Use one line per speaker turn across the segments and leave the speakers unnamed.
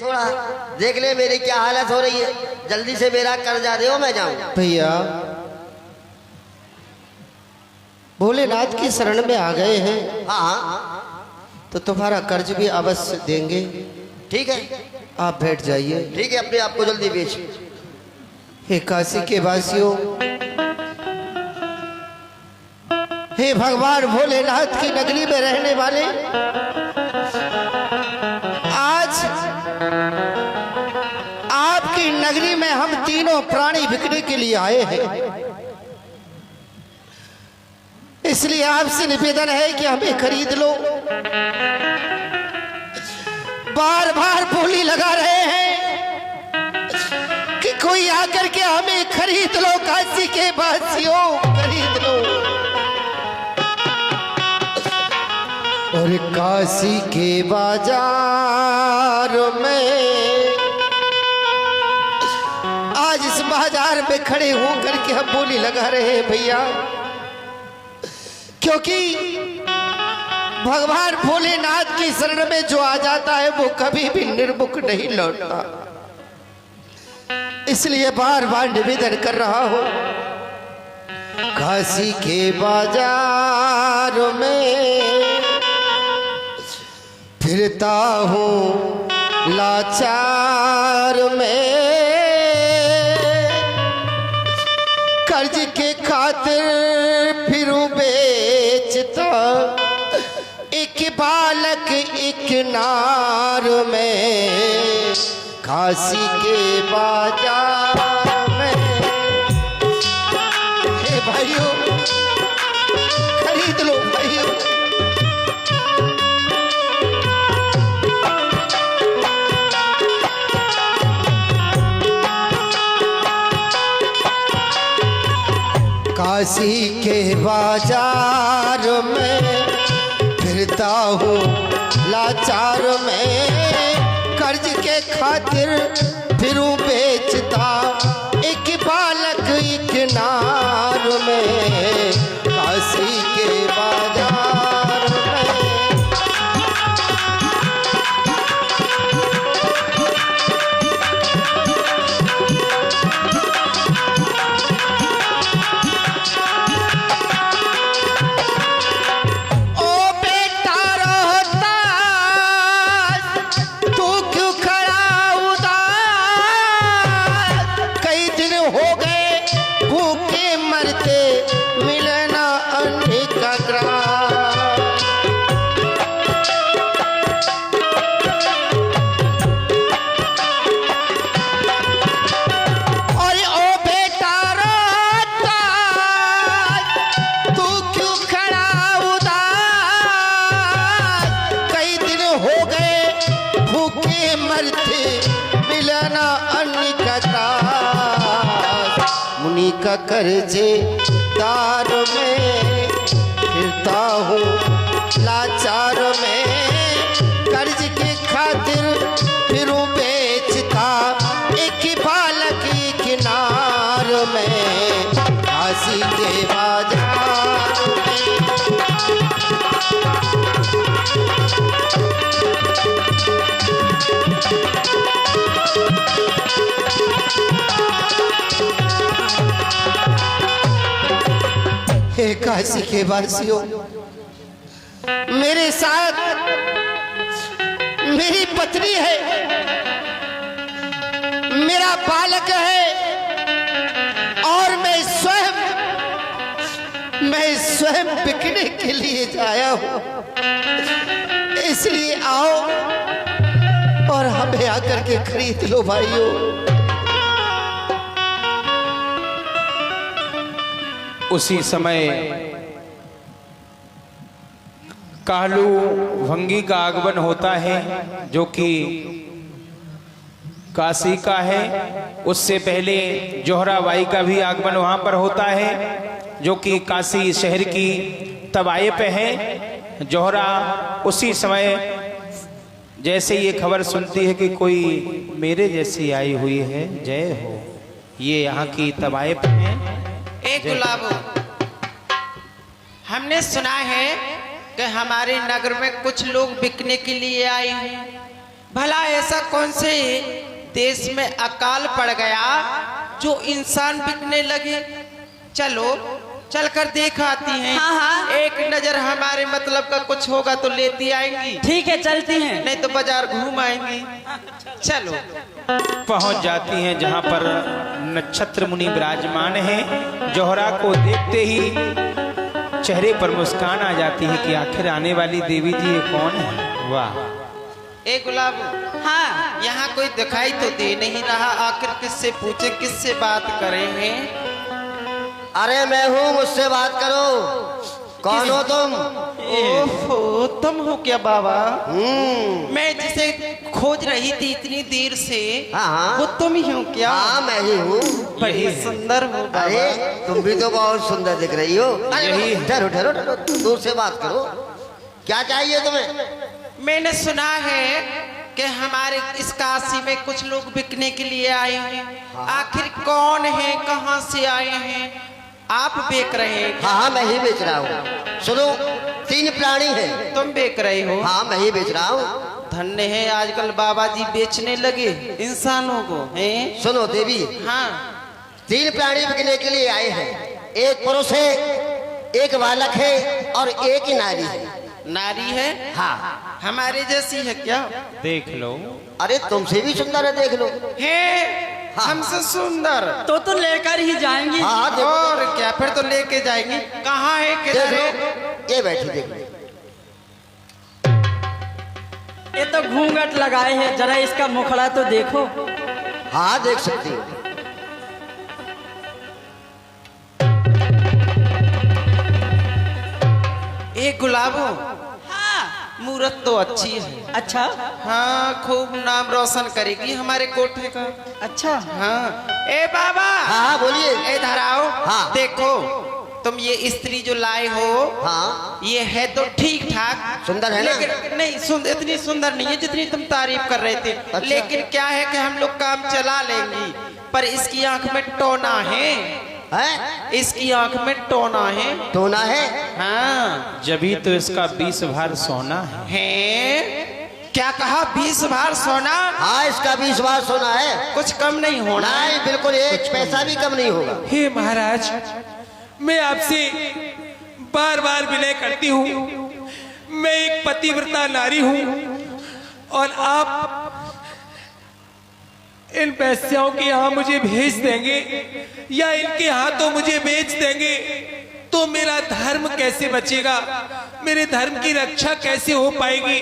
थोड़ा देख ले मेरी क्या हालत हो रही है, जल्दी से मेरा कर्जा दे, मैं जाऊं।
भैया भोलेनाथ की शरण में आ गए हैं।
हाँ हाँ
तो तुम्हारा कर्ज भी अवश्य देंगे।
ठीक है,
आप बैठ जाइए।
ठीक है, अपने आप को जल्दी बेच।
हे काशी के वासियों, हे भगवान भोलेनाथ की नगरी में रहने वाले, आज आपकी नगरी में हम तीनों प्राणी बिकने के लिए आए हैं। इसलिए आपसे निवेदन है कि हमें खरीद लो। बार बार बोली लगा रहे हैं कि कोई आकर के हमें खरीद लो, काशी के वासियों खरीद लो। और काशी के बाजार में, आज इस बाजार में खड़े होकर के हम बोली लगा रहे हैं भैया, क्योंकि भगवान भोलेनाथ की शरण में जो आ जाता है वो कभी भी निर्मुख नहीं लौटता। इसलिए बार बार निवेदन कर रहा हूं, काशी के बाजार में फिरता हूँ लाचार में, कर्ज के खातिर फिरूं बेचता, एक बालक एक नार में, काशी के बाजार में। हे भाइयों खरीद लो भाइयों। काशी के बाजार में फिरता हूँ लाचार में, कर्ज के खातिर फिरूं बेचता, एक बालक एक नार में, काशी के बाजार में। मुनि का कर्जे दार में फिरता हूँ लाचार में, कर्ज के खातिर फिरूं बेचता, एक बालक एक नार में, काशी के बाजार में। हे काशी के वासियों, मेरे साथ मेरी पत्नी है, मेरा बालक है, और मैं स्वयं बिकने के लिए आया हूं। इसलिए आओ और हमें आकर के खरीद लो भाइयों।
उसी समय कालू भंगी का आगमन होता है, जो कि काशी का है। उससे पहले जोहराबाई का भी आगमन वहां पर होता है, जो कि काशी शहर की तवाये पे है। जोहरा उसी समय जैसे ये खबर सुनती है कि कोई मेरे जैसी आई हुई है, जय हो, ये यहाँ की तवाये पे है।
एक गुलाबो, हमने सुना है कि हमारे नगर में कुछ लोग बिकने के लिए आए हैं, भला ऐसा कौन से देश में अकाल पड़ गया जो इंसान बिकने लगे? चलो चलकर देख आती हैं।
हाँ, हाँ।
एक नजर हमारे मतलब का कुछ होगा तो लेती आएंगी,
ठीक है चलती हैं।
नहीं तो बाजार घूम आएंगी। चलो।
पहुंच जाती हैं जहां पर नक्षत्र मुनि विराजमान हैं। जोहरा को देखते ही चेहरे पर मुस्कान आ जाती है कि आखिर आने वाली देवी जी ये कौन है। वाह।
ए गुलाब,
हाँ
यहाँ कोई दिखाई तो दे नहीं रहा, आखिर किससे पूछे, किससे बात करें हैं?
अरे मैं हूँ, मुझसे बात करो। कौन हो तुम?
ओहो, तुम हो क्या बाबा?
हम्म।
मैं जिसे खोज रही थी इतनी देर से,
हाँ, हाँ।
वो तुम ही हो क्या?
हाँ मैं ही हूँ।
बड़ी सुंदर हो
अरे
बाबा।
तुम भी तो बहुत सुंदर दिख रही हो।
यही
ठहरो ठहरो ठहरो, दूर से बात करो। क्या चाहिए तुम्हें?
मैंने सुना है कि हमारे इस काशी में कुछ लोग बिकने के लिए आए हैं। आखिर कौन है, कहाँ से आए हैं? आप बेच रहे हैं?
हाँ हाँ मैं ही बेच रहा हूँ। सुनो, 3 प्राणी हैं।
तुम बेच रहे हो?
हाँ मैं ही बेच रहा हूँ।
धन्य है आजकल बाबा जी बेचने लगे इंसानों को, हैं?
सुनो देवी,
हाँ।
3 प्राणी बिकने के लिए आए हैं। एक पुरुष है, एक बालक है और एक ही नारी है।
नारी है?
हाँ।
हमारे जैसी है क्या?
देख लो।
अरे तुमसे भी सुंदर है, देख लो।
है
हाँ।
हमसे सुंदर?
तो लेकर ही जाएंगी।
हाँ देखो,
और क्या, फिर तो लेके जाएंगी। कहाँ है, किधर है?
देखो ये बैठी, देखो।
ये तो घूंघट लगाए है, जरा इसका मुखड़ा तो देखो।
हाँ देख सकती हो।
एक गुलाबो,
हाँ
मूरत तो अच्छी है।
अच्छा
हाँ, खूब नाम रोशन करेगी हमारे कोठे का।
अच्छा।
हाँ। ए बाबा।
हाँ हाँ बोलिए।
इधर आओ।
हाँ।
देखो, तुम ये स्त्री जो लाए हो,
हाँ
ये है तो ठीक ठाक,
सुंदर है ना?
लेकिन नहीं, इतनी सुंदर नहीं है जितनी तुम तारीफ कर रहे थे।
अच्छा।
लेकिन क्या है कि हम लोग काम चला लेंगी, पर इसकी आंख में टोना है। इसकी आंख में टोना है।
टोना है?
हाँ।
जभी तो इसका 20 भार सोना है।
क्या कहा? 20 भार सोना?
हाँ इसका 20 बार सोना है।
कुछ कम नहीं होना?
नहीं, बिल्कुल 1 पैसा भी कम नहीं होगा।
हे महाराज, मैं आपसे बार बार विनय करती हूँ। मैं एक पतिव्रता नारी हूँ और आप इन पैसों के यहाँ मुझे भेज देंगे या इनके हाथों मुझे बेच देंगे तो मेरा धर्म कैसे बचेगा, मेरे धर्म की रक्षा कैसे हो पाएगी?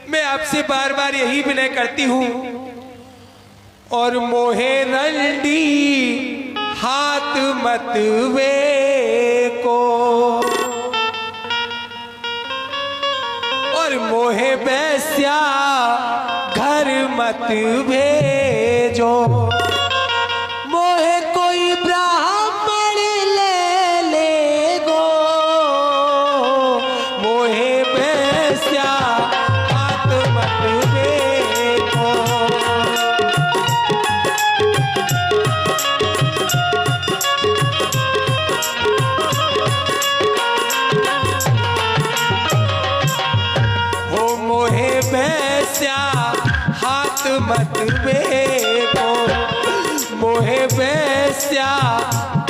मैं आपसे बार बार यही विनय करती हूँ। और मोहे रंडी हाथ मत वे को, और मोहे बैस्या घर मत भेजो, मोहे कोई ब्राह्मण ले ले गो, मोहे बैस्या हाथ मत भेजो। हो मोहे बैस्या हाथ मत बेको, मोहे बैस्या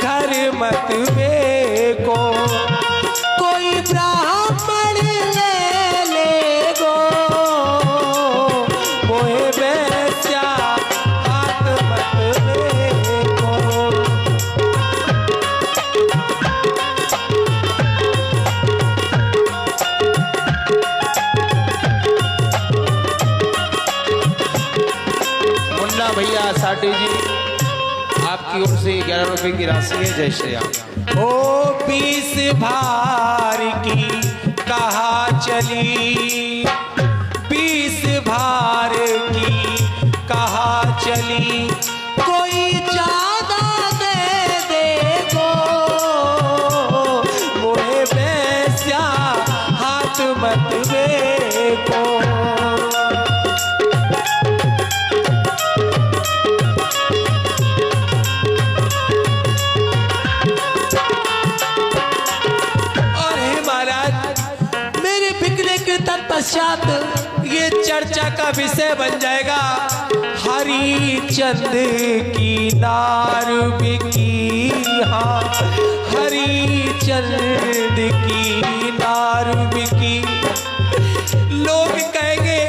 घर मत बेको, कोई ब्राह्मण ले ले गो, मोहे बैस्या हाथ मत बेको।
मुन्ना भैया साडू जी, आपकी ओर से 11 रुपए की राशि है। जय श्री राम।
ओ 20 भार की कहा चली, 20 भार की कहा चली, कोई ज्यादा दे देगो, मोहे बैस्या हाथ मत बेको। और हे महाराज, मेरे बिकने के तत्पश्चात ये चर्चा का विषय बन जाएगा। हरिचंद की नार बिकी, हाँ हरिचंद की नार बिकी। लोग कहेंगे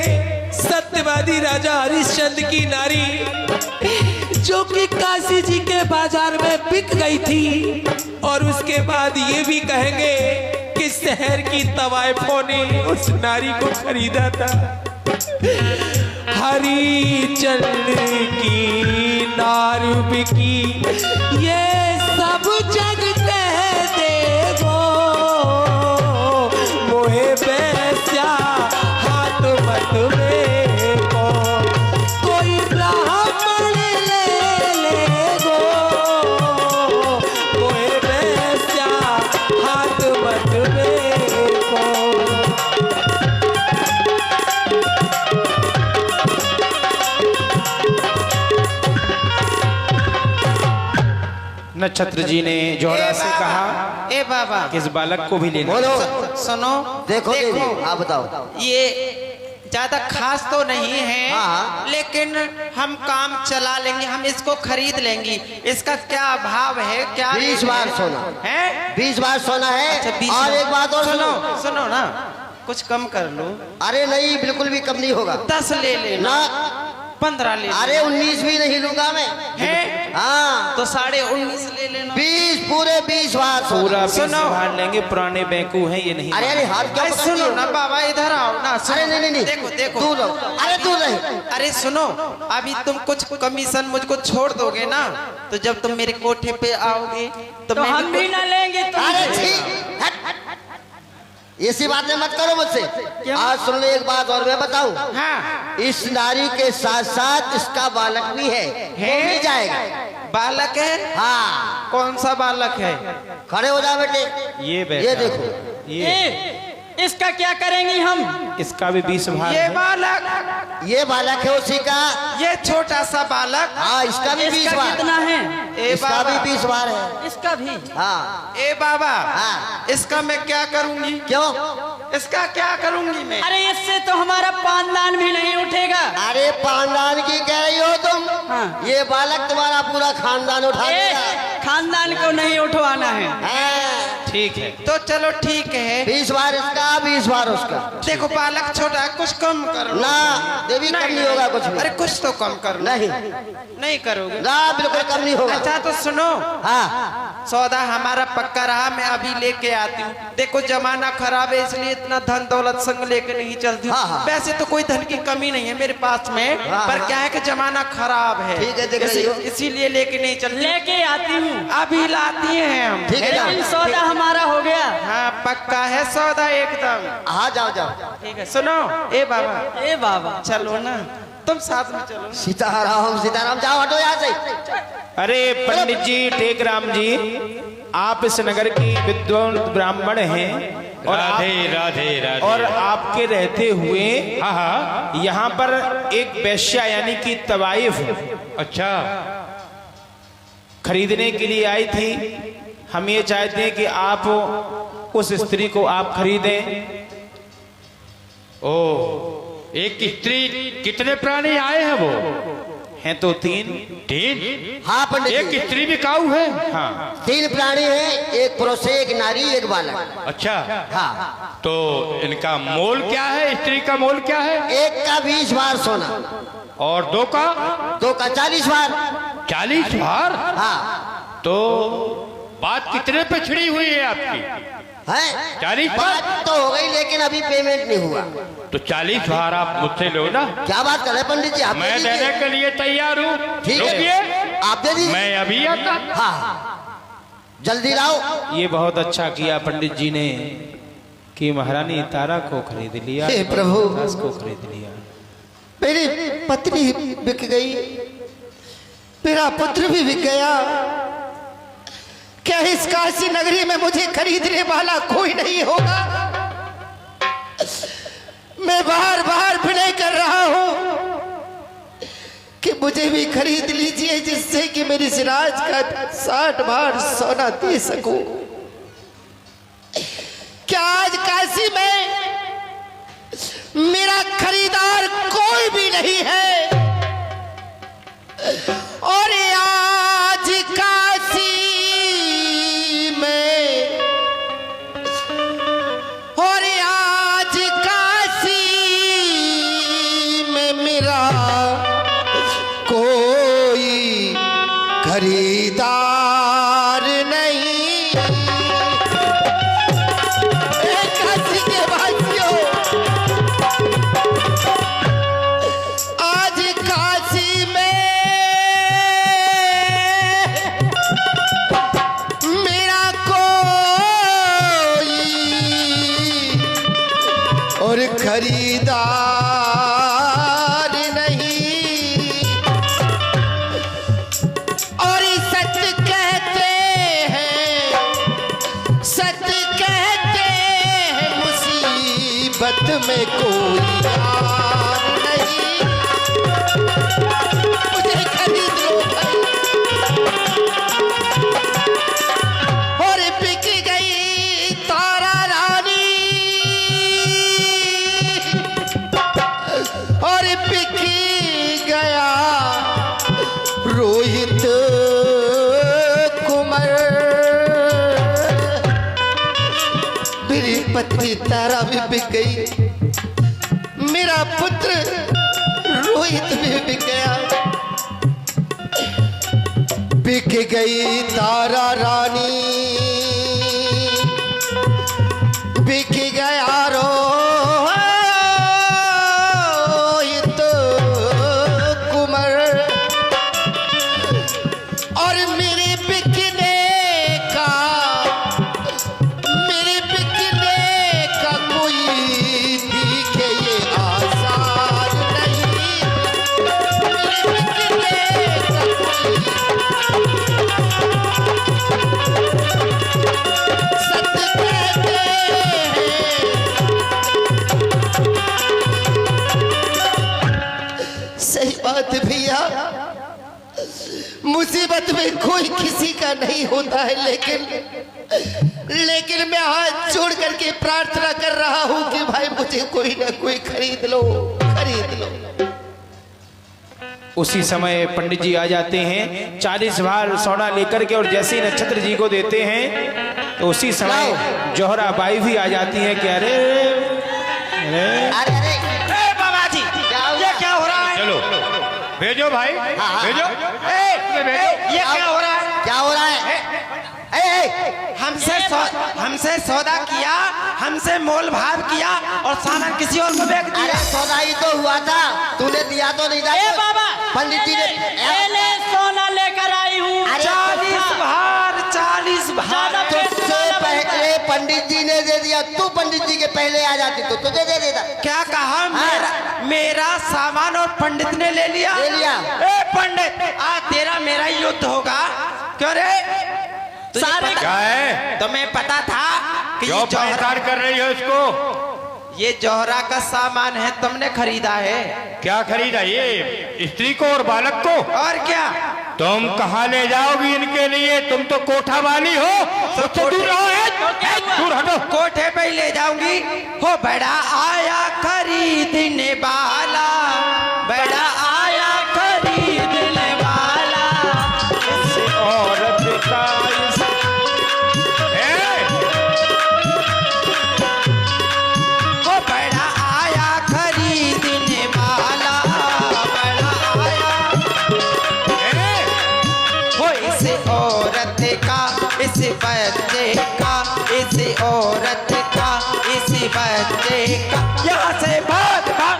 सत्यवादी राजा हरिश्चंद्र की नारी जो कि काशी जी के बाजार में बिक गई थी, और उसके बाद ये भी कहेंगे कि शहर की तवाइफों ने उस नारी को खरीदा था। हरिचंद की नार बिकी, ये सब जग कह देवो, मोहे बेस्या हाथ मत में को, कोई ब्राह्मण ले लेगो, मोहे बेस्या हाथ मत में को।
नक्षत्र जी ने जोहरा से कहा
ए बाबा
कि इस बालक को भी लेना।
बोलो।
सुनो,
देखो देवी, आप बताओ।
ये ज्यादा खास तो नहीं है,
हाँ।
लेकिन हम काम चला लेंगे, हम इसको खरीद लेंगे। इसका क्या भाव है, क्या
20 बार सोना
है?
20 बार सोना है।
अच्छा, 20
और एक बात और
सुनो
सुनो।
सुनो ना, कुछ कम कर लो।
अरे नहीं, बिल्कुल भी कम नहीं होगा
10 ले लेना,
ना।
15 ले लेना।
अरे 19 भी नहीं लूंगा मैं।
है
हाँ,
तो 19.5 ले लेना।
20 पूरे 20 बार
पूरा 20
सुनो।
बार लेंगे। पुराने बैंकू हैं ये नहीं।
अरे अरे हाथ क्या
अरे
पकड़ती
सुनो
हो?
ना बाबा, इधर आओ ना। सुनो।
अरे नहीं नहीं
देखो देखो,
दूर रहो। अरे दूर रहे।
अरे सुनो, अभी तुम कुछ कमीशन मुझको छोड़ दोगे ना, तो जब तुम मेरे कोठे पे आओगे
तो
मैं
हम भी ना लेंगे
अरे
तुमसे।
ठीक, हट। ऐसी बातें मत करो मुझसे।
क्यों?
आज सुन लो एक बात और मैं बताऊं।
हाँ
इस नारी के साथ साथ इसका बालक भी है, वो भी जाएगा।
बालक है।
हाँ,
कौन सा बालक है?
खड़े हो जाओ बेटे।
ये बेटा,
ये देखो,
ये
इसका क्या करेंगे हम?
इसका भी 20 बार
ये
है।
बालक,
ये बालक है उसी का।
ये छोटा सा बालक।
हाँ, इसका भी 20
इसका
बार।
कितना है?
ए
इसका
बाबा,
भी 20 बार है।
इसका भी।
हाँ।
ए बाबा,
हाँ।
इसका मैं क्या करूंगी?
क्यों?
इसका क्या करूंगी मैं?
अरे इससे तो हमारा पानदान भी नहीं उठेगा।
अरे पानदान की कह रही हो तुम?
हाँ।
ये बालक तुम्हारा पूरा खानदान उठा
ए,
देगा।
खानदान को नहीं उठवाना है।
हाँ,
ठीक है।
तो चलो ठीक है।
20 बार इसका, 20 बार उसका।
देखो बालक छोटा है, कुछ कम कर लो।
ना देवी, कम नहीं होगा कुछ भी।
अरे कुछ तो कम कर लो।
नहीं
नहीं करोगे?
ना, बिल्कुल कम नहीं होगा।
अच्छा तो सुनो,
हाँ,
सौदा हमारा पक्का रहा, मैं अभी लेके आती हूँ। देखो जमाना खराब है, इसलिए इतना धन दौलत संग लेके नहीं चलती हूँ।
हाँ, हाँ।
वैसे तो कोई धन की कमी नहीं है मेरे पास में,
हाँ,
पर
हाँ।
क्या है कि जमाना खराब है।
ठीक है, देख रही हो।
इसीलिए लेके नहीं चलती।
लेके आती हूँ,
अभी लाती हैं हम।
ठीक है,
लेकिन
जाओ।
सौदा हमारा हो गया।
हाँ पक्का है सौदा एकदम।
हाँ, जाओ जाओ।
ठीक है सुनो, ए बाबा
ए बाबा,
चलो ना, तुम साथ में चलो।
सीताराम सीताराम, जाओ हटो यहाँ से।
अरे पंडित जी, टेकराम जी, आप इस नगर की विद्वान ब्राह्मण हैं और
राधे राधे राधे।
और आपके रहते हुए
हाँ हाँ,
यहाँ पर एक वेश्या यानी कि तवाइफ
अच्छा
खरीदने के लिए आई थी। हम ये चाहते हैं कि आप उस स्त्री को आप खरीदें।
ओ, एक स्त्री, कितने प्राणी आए हैं वो?
हैं तो 3।
3?
हाँ पंडित
एक
जी,
स्त्री भी काऊ है?
हाँ,
3 प्राणी हैं, एक पुरुष है, एक नारी, एक बालक।
अच्छा,
हाँ,
तो इनका मोल क्या है? स्त्री का मोल क्या है?
एक का 20 बार सोना,
और 2 का?
2 का 40 बार।
40 बार?
हाँ,
तो बात कितने पे छिड़ी हुई है आपकी?
है
40 बार?
बात तो हो गई, लेकिन अभी पेमेंट नहीं हुआ।
तो 40 बार आप मुझसे लो ना।
क्या बात कर रहे हैं पंडित जी? आप
मैं
दे दीजिए।
देने के लिए तैयार हूँ।
ठीक है,
रुकिए,
आप दे दीजिए।
मैं अभी आता।
हाँ, जल्दी लाओ।
ये बहुत अच्छा किया पंडित जी ने कि महारानी तारा को खरीद लिया,
हे प्रभु।
दास को खरीद लिया।
मेरी पत्नी बिक गई, मेरा पुत्र भी बिक गया। क्या इस काशी नगरी में मुझे खरीदने वाला कोई नहीं होगा? मैं बार बार विनय कर रहा हूं कि मुझे भी खरीद लीजिए, जिससे कि मेरी सिराज का 60 बार सोना दे सकूं। क्या आज काशी में मेरा खरीदार कोई भी नहीं है। और आज काशी में, और आज काशी में मेरा कोई खरीदार नहीं। काशी के वासियों, आज काशी में मेरा कोई और खरीदार नहीं। और सच कहते हैं, सच कहते हैं, मुसीबत में कोई यार नहीं। मुझे खरीद लो भाई। और बिक गई तारा रानी, और बिक गया रोहित कुमार। मेरी पत्नी तारा भी बिक गई, मेरा पुत्र रोहित भी बिक गया। बिक गई तारा रानी, बिक गया रोहित कुमार। और मेरे बिकने का, मेरे बिकने का कोई दिखे ये आसार नहीं। मेरे बिकने का कोई, सच कहते हैं, सही बात है भैया। मुसीबत में कोई किसी का नहीं होता है, लेकिन मैं हाथ जोड़ करके प्रार्थना कर रहा हूं कि भाई मुझे कोई ना कोई खरीद लो, खरीद लो।
उसी समय पंडित जी आ जाते हैं 40 भार सोना लेकर के, और जैसे ही नक्षत्र जी को देते हैं तो उसी समय जोहरा बाई भी आ जाती है कि अरे अरे
अरे अरे
बाबा जी, ये क्या हो रहा है?
चलो भेजो भाई, भेजो।
ये क्या हो रहा है?
क्या हो रहा है?
हमसे सौदा किया, हमसे मोल भाव किया और सामान किसी और को बेच दिया।
अरे सौदा ही तो हुआ था, तूने दिया तो नहीं था।
ए बाबा,
पंडित जी ने
पहले सोना लेकर आई हूँ।
अरे
40 भार, 40 भार।
तुझसे पहले पंडित जी ने दे दिया, तू पंडित जी के पहले आ जाती तो तुझे दे देता।
क्या कहा? मेरा सामान और पंडित ने ले लिया।
ले लिया।
ए पंडित, आज तेरा मेरा युद्ध होगा। क्यों रे?
सारे
क्या है?
तुम्हें पता था कि
क्यों परेशान कर रही हो इसको?
ये जोहरा का सामान है, तुमने खरीदा है।
क्या खरीदा? ये स्त्री को और बालक को?
और क्या?
तुम कहाँ ले जाओगी इनके लिए? तुम तो कोठा वाली हो, सबसे दूर रहो। दूर हटो।
कोठे पे ही ले जाऊंगी। हो बड़ा आया खरीदने वाला, बड़ा आया खरीदने वाला।
इस औरत का
हो बड़ा आया खरीदने वाला, बड़ा आया। हो इस औरत का, इस बच्चे का, इस औरत का, इस बच्चे का। यहाँ से भाग भाग।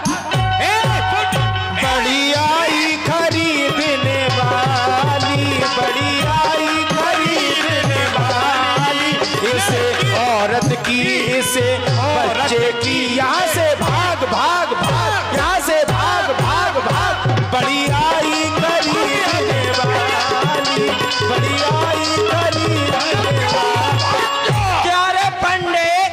बड़ी आई खरीदने वाली, बड़ी आई खरीदने वाली, इस औरत की, इस बच्चे की। यहाँ से भाग भाग भाग, यहाँ से भाग भाग भाग। बड़ी आई खरीदने वाली, बड़ी आई खरीदने वाली।
क्या रे पंडित,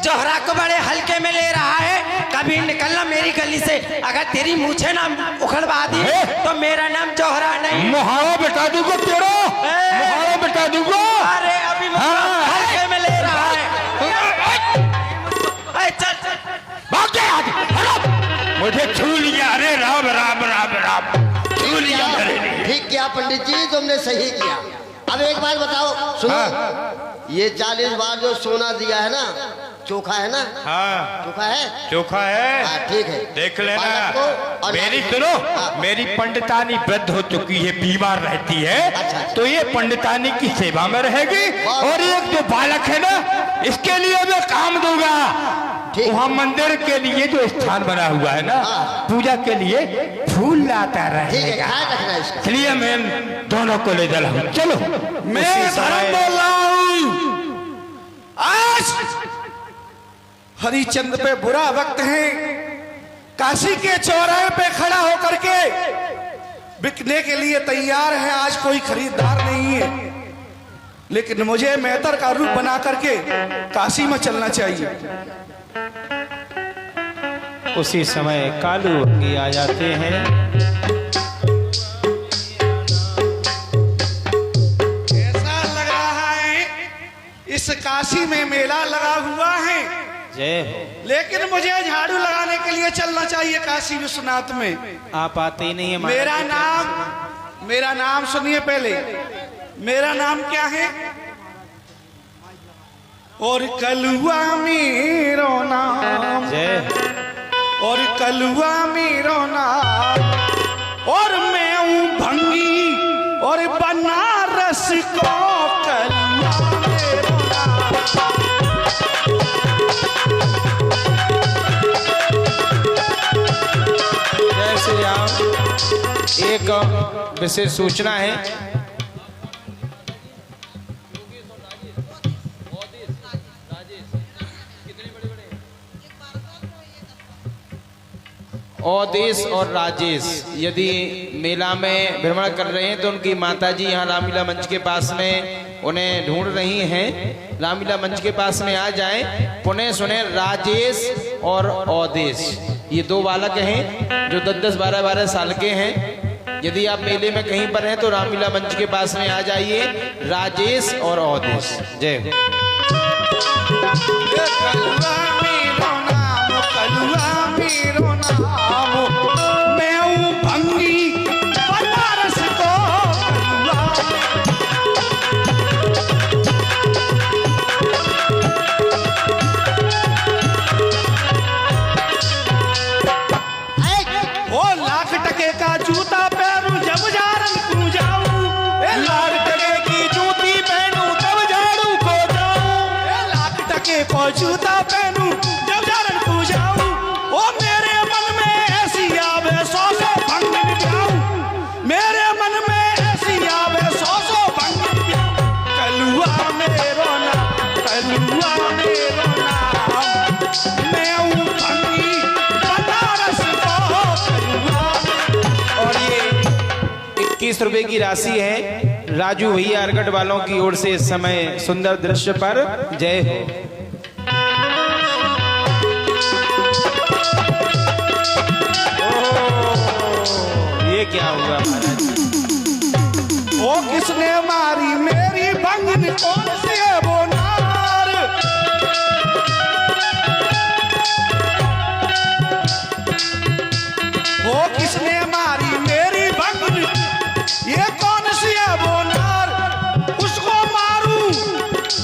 जोहरा को बड़े हल्के में ले रहा है? कभी निकलना मेरी गली से। अगर तेरी मूछे ना उखड़वा दी तो मेरा नाम जोहरा नहीं।
मुहावा बिठा दूंगा तेरा, मुहावा बिठा दूंगा।
अरे अभी हल्के में ले रहा है। चल चल
भाग जा आगे। मुझे छू लिया। अरे राम राम राम राम, छू लिया मेरे लिए।
ठीक किया पंडित जी, तुमने सही किया। अब एक बात बताओ, सुनो, ये 40 बार जो सोना दिया है ना, चोखा है ना?
हाँ
चोखा है,
चोखा है।
हाँ, ठीक है।
देख
बालक
लेना।
को और
मेरी
नारी
सुनो,
को। हाँ।
मेरी पंडितानी वृद्ध हो चुकी है, बीमार रहती है,
अच्छा।
तो ये पंडितानी की सेवा में रहेगी। और एक जो बालक है ना, इसके लिए मैं काम दूंगा।
ठीक।
वहाँ मंदिर के लिए जो स्थान बना हुआ है ना,
हाँ।
पूजा के लिए फूल लाता
ठीक है,
रहेगा।
ख्याल रखना इसका।
इसलिए मैं दोनों को ले चला हूँ। चलो।
मैं धर्म बोल रहा हूँ। आज हरिचंद पे बुरा वक्त है। काशी के चौराहे पे खड़ा होकर के बिकने के लिए तैयार है। आज कोई खरीदार नहीं है, लेकिन मुझे मेहतर का रूप बना करके काशी में चलना चाहिए।
उसी समय कालू अंगी आ जाते हैं।
ऐसा लग रहा है इस काशी में मेला लगा हुआ है,
जय हो।
लेकिन मुझे झाड़ू लगाने के लिए चलना चाहिए काशी विश्वनाथ में।
आप आते ही नहीं है
मेरा नाम सुनिए पहले। मेरा नाम क्या है? और कलुआ मेरो नाम,
जय हो।
और कलुआ मेरो नाम, और मैं हूँ भंगी और बनारस को कलुआ मेरो नाम।
जय श्री राम। एक विशेष सूचना है। औदेश और राजेश यदि मेला में भ्रमण कर रहे हैं तो उनकी माताजी यहाँ रामलीला मंच के पास में उन्हें ढूंढ रही हैं। रामलीला मंच के पास में आ जाएं। पुनः सुने, राजेश और औदेश ये दो बालक हैं जो 10-10, 12-12 साल के हैं। यदि आप मेले में कहीं पर हैं तो रामलीला मंच के पास में आ जाइए। राजेश और औदेश। जय हो।
कलुआ मेरो नाम, कलुआ मेरो नाम, मैं हूँ भंगी बनारस को कलुआ। ओ लाख टके का जूता पहनूं जब झारन को जाऊं, लाख टके की जूती पहनूं तब झाड़ू को जाऊं, लाख टके को जूता पहनूं जब झारन को जाऊं। ओ मेरे मन में ऐसी आवे सौ भंग निभाऊं, मेरे मन में ऐसी आवे सौ भंग निभाऊं। कलुआ मेरो नाम, कलुआ मेरो नाम, मैं हूँ भंगी बनारस को कलुआ।
और ये 21 रुपए की राशि है राजू भैया अरगट वालों की ओर से इस समय सुंदर दृश्य पर। जय हो। ये क्या हुआ महाराज?
ओ किसने मारी मेरी भंगन, कौन सी है वो नार? ओ किसने मारी मेरी भंगन, ये कौन सी है वो नार? उसको मारूं,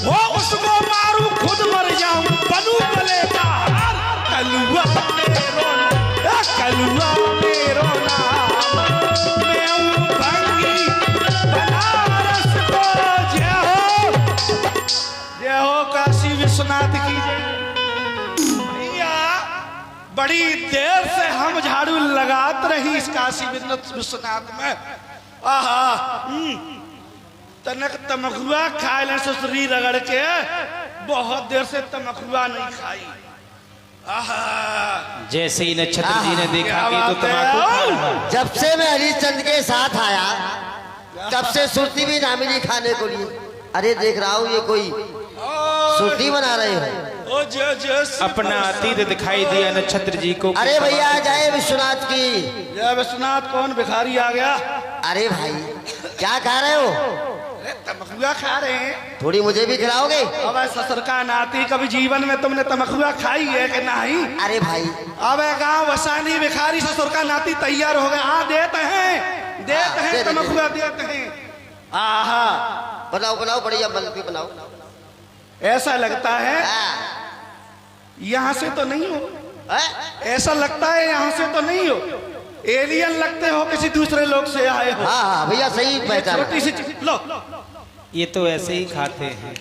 वो उसको मारूं, खुद मर जाऊं, बनूं गले का हार। कलुआ मेरो नाम, कलुआ मेरो नाम, मैं हूँ भंगी बनारस को। जय हो, जय हो काशी विश्वनाथ की जय। भैया बड़ी देर से हम झाड़ू लगाते रही इस काशी विश्वनाथ में। आहा, तनक तमखुआ खाए ले ससुरी रगड़ के, बहुत देर से तमखुआ नहीं खाई। आहा,
जैसे ही नक्षत्र जी ने देखा
क्या
कि तो
बात है?
तम्बाकू खा रहा है।
जब से मैं हरिश्चंद्र के साथ आया तब से सुरती भी ना मिली खाने को लिए। अरे देख रहा हूँ ये कोई सुरती बना रहे हो।
ओ जय
अपना अतीत दिखाई दिया नक्षत्र जी को।
अरे भैया जय विश्वनाथ की।
जय विश्वनाथ। कौन भिखारी आ गया?
अरे भाई क्या कह रहे हो?
अरे तमखुआ खा रहे हैं।
थोड़ी मुझे भी खिलाओगे?
अब ससुर का नाती, कभी जीवन में तुमने तमखुआ खाई है कि नहीं?
अरे भाई
अब गांव वसानी भिखारी ससुर का नाती तैयार हो गए। हाँ देते हैं
दे दे।
तमखुआ देते हैं। आहा
बनाओ बनाओ, बढ़िया बल्कि बनाओ।
ऐसा लगता है
हाँ।
यहाँ से तो नहीं हो,
हैं?
ऐसा लगता है यहाँ से तो नहीं हो, एलियन लगते हो, किसी दूसरे लोग से आए हो।
हाँ हाँ भैया सही पहचान।
छोटी सी चीज लो।
ये तो ऐसे ही खाते हैं।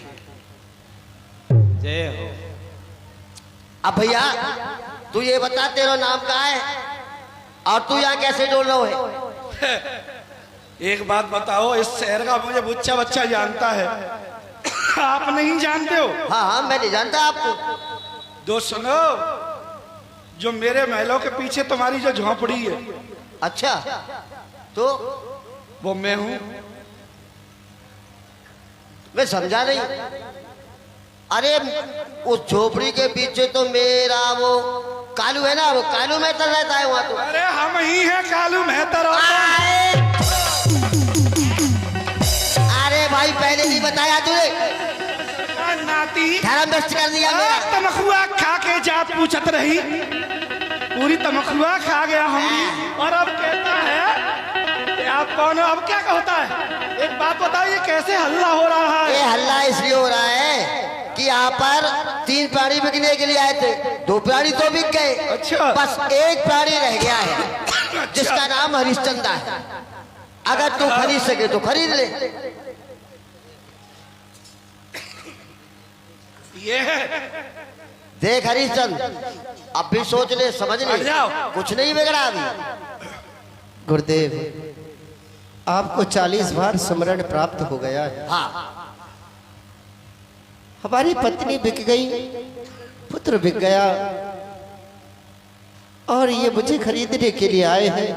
जय हो।
अब भैया तू ये बता, तेरा नाम क्या है और तू यहाँ कैसे डोल रहा है?
एक बात बताओ, इस शहर का मुझे बच्चा बच्चा जानता है, आप नहीं जानते हो?
हाँ हाँ मैं नहीं जानता आपको।
दोस्त सुनो, जो मेरे महलों के पीछे तुम्हारी जो झोंपड़ी है,
अच्छा तो
वो मैं हूं।
मैं समझा नहीं। अरे उस झोपड़ी के पीछे तो मेरा वो कालू है ना, वो कालू मेहतर रहता है वहां तो।
अरे हम ही हैं कालू मेहतर। और
अरे भाई पहले नहीं बताया तूने,
नाती
धर्म भ्रष्ट कर दिया मेरा।
तमखुआ खा के जात पूछत रही, पूरी तमखुआ खा गया हम। और अब कहता है कि आप कौन हो? अब क्या कहता है? एक बात बताओ, ये कैसे हल्ला हो रहा
ये
है?
हल्ला इसलिए हो रहा है कि यहाँ पर 3 प्राणी बिकने के लिए आए थे, 2 प्राणी तो बिक गए।
अच्छा।
बस एक प्राणी रह गया है जिसका नाम हरिश्चंद्र है। अगर तू खरीद सके तो खरीद ले।
ये है।
देख हरिश्चंद्र, अब भी सोच ले, समझ ले,
हट जाओ।
कुछ नहीं बिगड़ा अभी।
गुरुदेव, आपको 40 बार स्मरण प्राप्त हो गया है।
हाँ
हमारी पत्नी बिक गई, पुत्र बिक गया, और ये मुझे खरीदने के लिए आए हैं,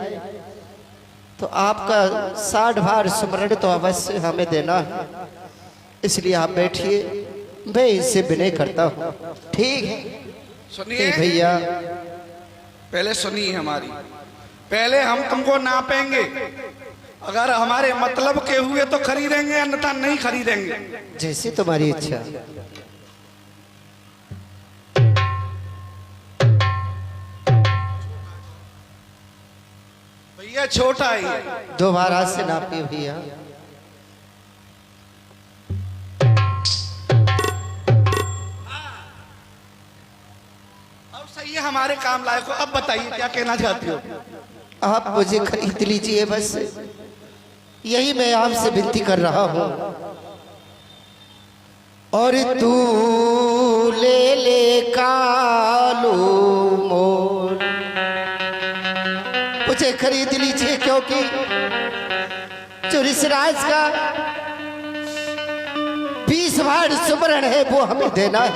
तो आपका 60 बार स्मरण तो अवश्य हमें देना है। इसलिए आप बैठिए, मैं इससे विनय करता हूँ।
ठीक है।
सुनिए
भैया,
पहले सुनिए हमारी, पहले हम तुमको नापेंगे, अगर हमारे मतलब के हुए तो खरीदेंगे, अन्यथा नहीं खरीदेंगे।
जैसी तुम्हारी इच्छा।
भैया छोटा ही है।
2 बार हाथ से नापिए भैया।
अब सही है, हमारे काम लायक हो। अब बताइए क्या कहना चाहती हो?
आप मुझे खरीद लीजिए, बस यही मैं आपसे विनती कर रहा हूं। और तू ले ले कालू मोर, मुझे खरीद लीजिए, क्योंकि जो ऋषिराज का 20 बार सुमरण है वो हमें देना है।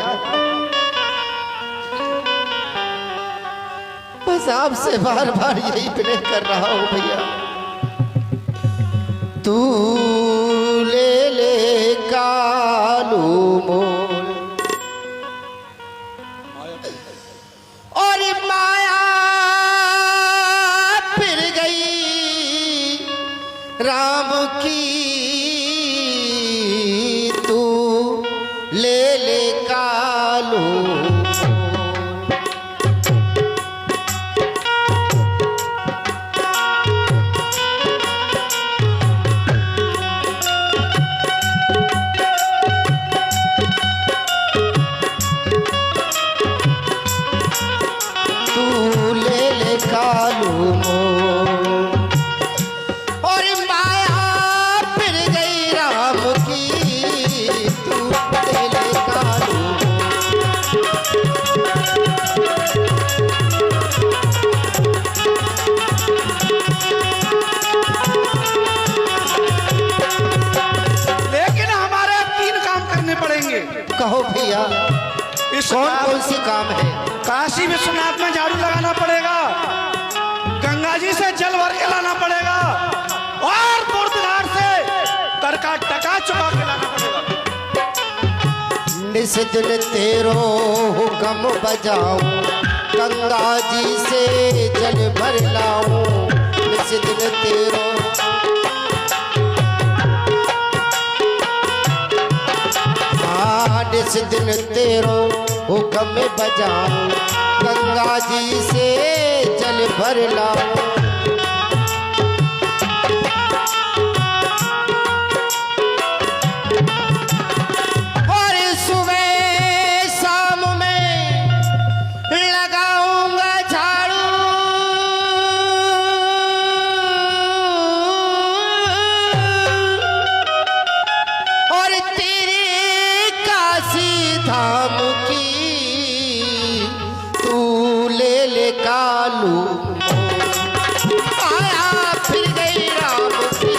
बस आपसे बार बार यही विनय कर रहा हूं भैया। तू ले ले कालू मोर, और माया फिर गई राम की, तू ले ले कालू। कालू मोर, और माया फिर गई राम की, तू ले ले कालू।
लेकिन हमारे 3 काम करने पड़ेंगे।
कहो भैया,
इस
कौन से काम है?
काशी विश्वनाथ में झाड़ू लगाना पड़ेगा, गंगा जी से जल भर के लाना पड़ेगा, और पुर्तगार से कर का टका चुका के लाना पड़ेगा।
निस दिन तेरो हुक्म बजाऊं, गंगा जी से जल भर लाऊं। निस दिन तेरो जिस दिन तेरो हुक्म बजाऊं, गंगा जी से जल भर लाऊं। धाम की तू ले ले कालू, आया फिर गई राम की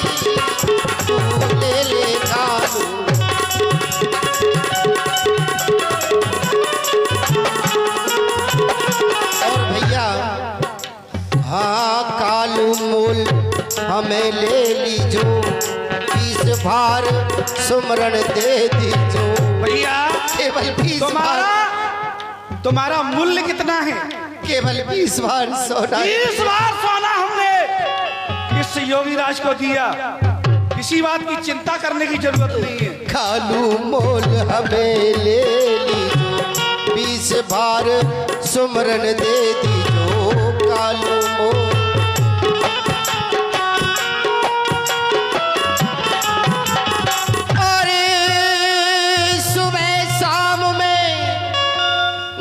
तू ले ले कालू। और भैया हाँ कालू मूल हमें ले लीजो, 20 भार सुमरण दे दीजो।
भैया
केवल 20
तुम्हारा मूल्य कितना है?
केवल 20 बार सोना।
20 बार सोना हमने इस योगी राज को दिया, किसी बात की चिंता करने की जरूरत नहीं है।
कालू मोल हमें ले लीजो, 20 बार सुमरन दे दीजो। कालू मोल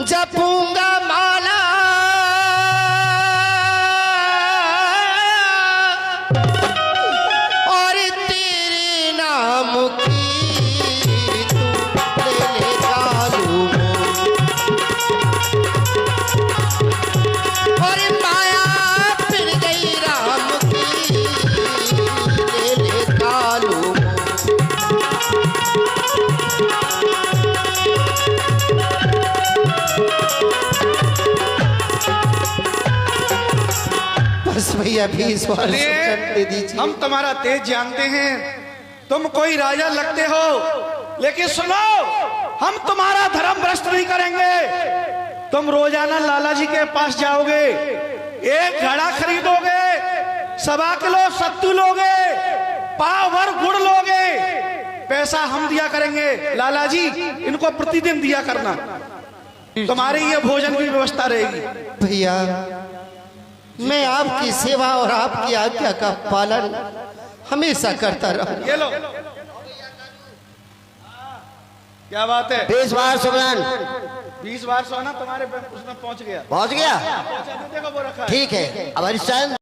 जपूंगा माला, और तेरे नाम की तू ले ले कालू, और माया फिर गई राम की ले ले कालू। बस भैया 20 बार दे दीजिए।
हम तुम्हारा तेज जानते हैं, तुम कोई राजा लगते हो, लेकिन सुनो हम तुम्हारा धर्म भ्रष्ट नहीं करेंगे। तुम रोजाना लाला जी के पास जाओगे, एक घड़ा खरीदोगे, 1.25 किलो सत्तू लोगे, पाव भर गुड़ लोगे, पैसा हम दिया करेंगे। लाला जी इनको प्रतिदिन दिया करना, तुम्हारी ये भोजन की व्यवस्था रहेगी।
भैया मैं आपकी सेवा और आपकी आज्ञा का पालन हमेशा करता रहूं।
ये लो, क्या बात है?
20 बार सुमरन।
20 बार सोना तुम्हारे उसमें पहुंच गया।
पहुंच गया,
देखो वो रखा है।
ठीक है। अब हरिश्चंद्र